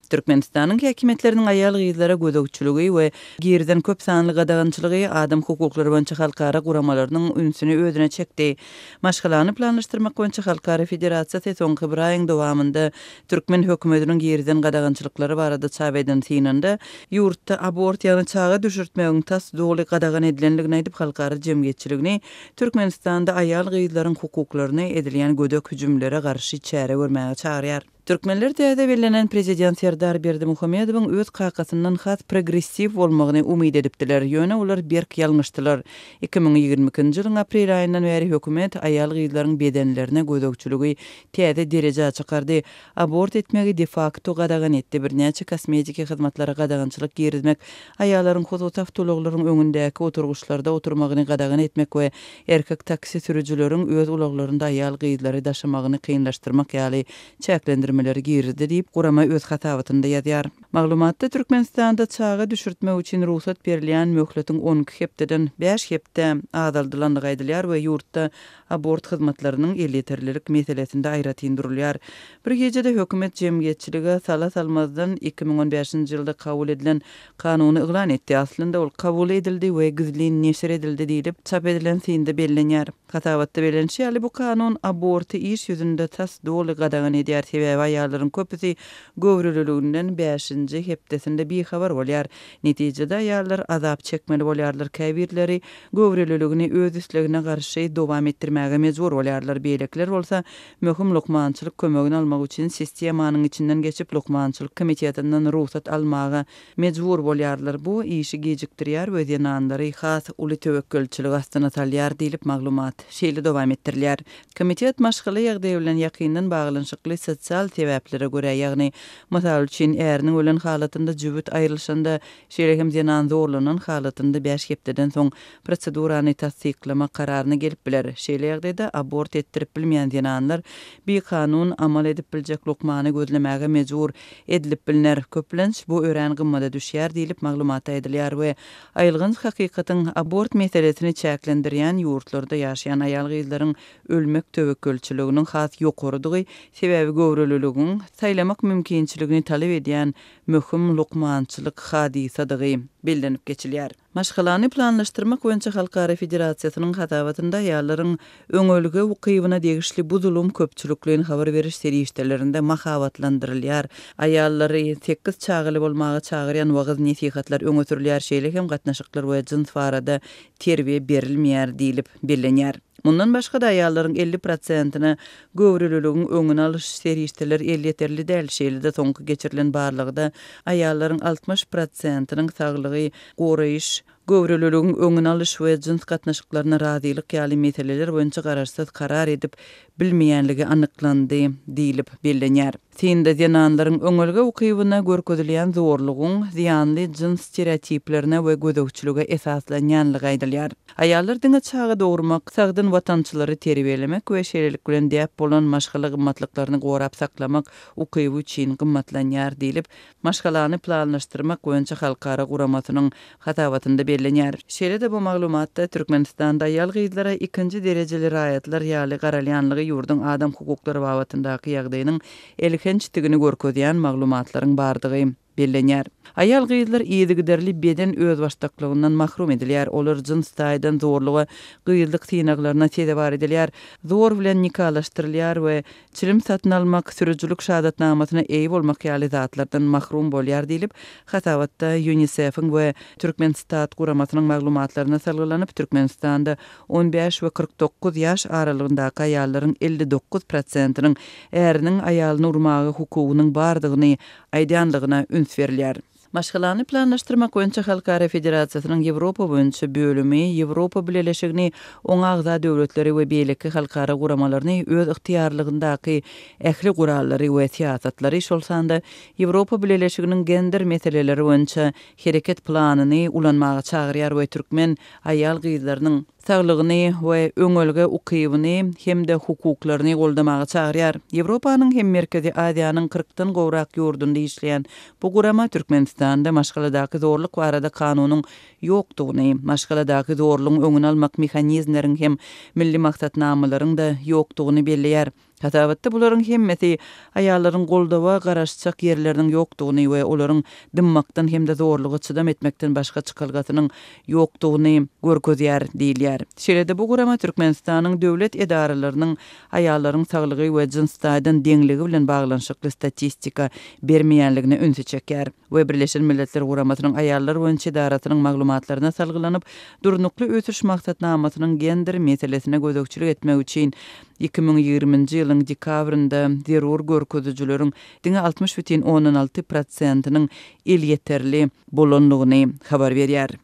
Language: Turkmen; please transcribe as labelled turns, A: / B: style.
A: Türkmenistanyň häkimetleriniň aýal gyzlara gödökçüligi we girden köp sanly gadagynçylygy adam hukuklary boýunça halkara guramalarynyň ünsüni ödüne çekdi. Maşgalany planlaşdyrmak boýunça Halkara Federasiýasy soňky bir aýyň dowamında Türkmen hökümetiniň girden gadagynçylyklary barada çap eden synynda ýurtda abort ýaly çağa düşürtmegiň tasdiqly gadagan edilenligini aýdyp halkara jemgyýetçiligini Türkmenistanda aýal gyzlaryň hukuklaryna edilen gödök hüjümlere garşy çäre görmäge çağırýar. Türkmenler täze belenen prezident Serdar Berdimuhammedowyň öz kakasyndan has progressiv bolmagyny umyd edipdiler. Ýöne olar berk ýalňyşdylar. 2022-nji ýylyň aprel aýyndan beri hökümet aýal gyzlaryň bedenlerine gödökçüligi täze derejä çykardy. Abort etmegi de facto gadagan etdi. Birnäçe kosmetik hyzmatlara gadagynçylyk girizmek, aýallaryň hususy awtologlaryň öňündäki oturguşlarda oturmagyny gadagan etmek we erkek taksi sürüjüleriň öz ulaglarynda aýal gyzlary daşamagyny kynlaşdyrmak ýaly çäklendirmeleri girdi diýip gurama öz hatawatynda ýazýar. Maglumatda Türkmenistanda çağa düşürtmek üçin ruhsat berilýän möhletiň 10 hepdeden 5 hepde azaldylandygy aýdylýar we ýurtda abort hyzmatlarynyň elýeterlilik meselesinde aýratyndyrilýar. Bir gejede hökümet jemgyýetçiligi sala salmazdan 2015-nji ýylda kabul edilen kanuny yglan etdi. Aslynda ol kabul edildi we gizlin neşir edildi diýilip çap edilen synda bellenýär. Hatawatda belenýär bu kanun aborty iş ýüzünde tasdiqly gadagan edýär. Sebäbi aýallaryň köpüsi göwrülüliginden 5-nji hepdesinde bir habar bolýar. Netijede aýallar azap çekmeli bolýarlar. Käbirleri göwrülüligini öz üstlegine garşy dowam etdirmäge mejbur bolýarlar. Beýlekler bolsa möhüm lukmançylyk kömegini almak üçin sistemanyň içinden geçip lukmançylyk komitetinden ruhsat almaga mejbur bolýarlar. Bu işi gejikdirýär we ýanandary has uly töwekkülçilik astyna salýar diýilip maglumat şeýle dowam etdirilýär. Komitet maşgaly ýagdaý bilen ýakyndan baglanşykly sosial sebäplere görä, ýagny mysal üçin eriniň ölen halatynda jübüt aýrylşanda şeýle hem zorlanan halatynda 5 hepdeden soň prosedurany tasdiklamak kararyna gelip biler. Şeýle ýagdaýda abort etdirip bilmeýän ýananlar bir kanun amal edip biljek lukmany gözlemäge mejbur edilip bilinär. Köplenç bu ören gymmada düşýär diýilip maglumatda edilýär we aýylgyň hakykatyň abort meselesini çäklendirýän ýurtlarda ýaşaýan aýal gyzlaryň ölmek töwekkülçiliginiň has ýokarydygy sebäbi göwrülüligiň saýlamak mümkinçiligini talep edýän möhüm lukmançylyk hadisadygy bildirilip geçilýär. Maşgalany planlaşdyrmak boýunça Halkara Federasiýasynyň hatawatynda aýallaryň öňölge ukybyna degişli bu zulum köpçülikligiň habar beriş serişdelerinde mahawatlandyrylýar. Aýallary 8 çağıly bolmagy çağırýan wagaz nesihatlar öňe sürilýär. Şeýle hem gatnaşyklar we jins barada terbiýe berilmeýär diýilip bellenýär. Mundan başga da aýallaryň 50%-ni göwrülüligiň öňüne alyş serişdeler elýeterli däl. Şeýle de soňky geçirilen barlygda aýallaryň 60%-nyň saglygy goraýyş, göwrülüligiň öňüne alyş we jins gatnaşyklaryna razylyk ýaly meseleler boýunça garaşsyz karar edip bilmeýänligi anyklandy diýilip bellenýär. Synda ýananlaryň öňölge ukybyna görkezilýän zorlugyň ziýanly jins stereotiplerine we gödökçülüge esaslanýanlygy aýdylýar. Aýallar diňe çağa dogurmak, sagdyn watançylary terbiýelemek we şeýlelik bilen diýip bolan maşgaly gymmatlyklaryny gorap saklamak ukyby üçin gymmatlanýar diýilip maşgalany planlaşdyrmak boýunça halkara guramasynyň hatawatynda bellenýär. Şeýle de bu maglumatda Türkmenistanda aýal gyzlara 2-nji derejeli raýatlar ýaly garalýanlygy ýurdun adam hukuklary babatyndaky ýagdaýynyň elkençdigini görkezýän maglumatlaryň bardygy bellenýär. Aýal gyzlar ýedigderli beden öz başdaklygyndan mahrum edilýär. Olar jins taýdan zorlugy, gyzlyk synaglaryna sebäp edilýär. Zor bilen nikalaşdyrylýar we çilim satyn almak, sürüjülük şahadatnamasyna eý bolmak ýaly zatlardan mahrum bolýar diýilip, hatawatda UNICEF-iň we Türkmenistan guramasynyň maglumatlaryna salgylanyp Türkmenistanda 15 we 49 ýaş aralygyndaky aýallaryň 59%-nyň eriniň aýalyny urmagy hukugynyň bardygyny aýdýanlygyna üns berilýär. Maşgalany planlaşdyrmak boýunça Halkara Federasiýasynyň Ýewropa boýunça bölümi Ýewropa Birleşigini oň agza döwletleri we beýleki halkara guramalaryny öz ygtyýarlygyndaky ähli gurallary we siýasatlary şolsanda Ýewropa Birleşiginiň gender meseleleri boýunça hereket planyny ulanmaga çagyrýar we türkmen aýal gyzlarynyň saglygyny we öňölge ukybyny hem-de hukuklaryny goldamaga çagyrýar. Ýewropanyň hem Merkezi Aziýanyň 40-dan gowrak ýurdunda işleýän bu gurama Türkmenistanda maşgaladaky zorluk barada kanunyň ýokdugyny, maşgaladaky zorlugyň öňüne almak mexanizmleriň hem milli maksatnamalaryň da ýokdugyny belleýär. Hatabatda bularyň hemmeti aýallaryň goldawa garaşjak ýerleriniň ýokdugyny we olaryň dymmakdan hem-de zorlugy çydam etmekden başga çykalgatynyň ýokdugyny görkezýär diýilýär. Şeýle-de bu gurama Türkmenistanyň döwlet edaralarynyň aýallaryň saglygy we jinsdaýdan deňligi bilen baglanşykly statistika bermeýänligine ünsü çekýär. We Birleşen Milletler Guramasynyň aýallar boýunça edaratynyň maglumatlaryna salgylanyp, durnukly ötüş maksatnamasynyň gender meselesine gözegçilik etmek üçin 2020-nji ýylyň dekabrynda zerur görkezijileriň 60,16%-nyň el ýeterli bolanlygyny habar berýär.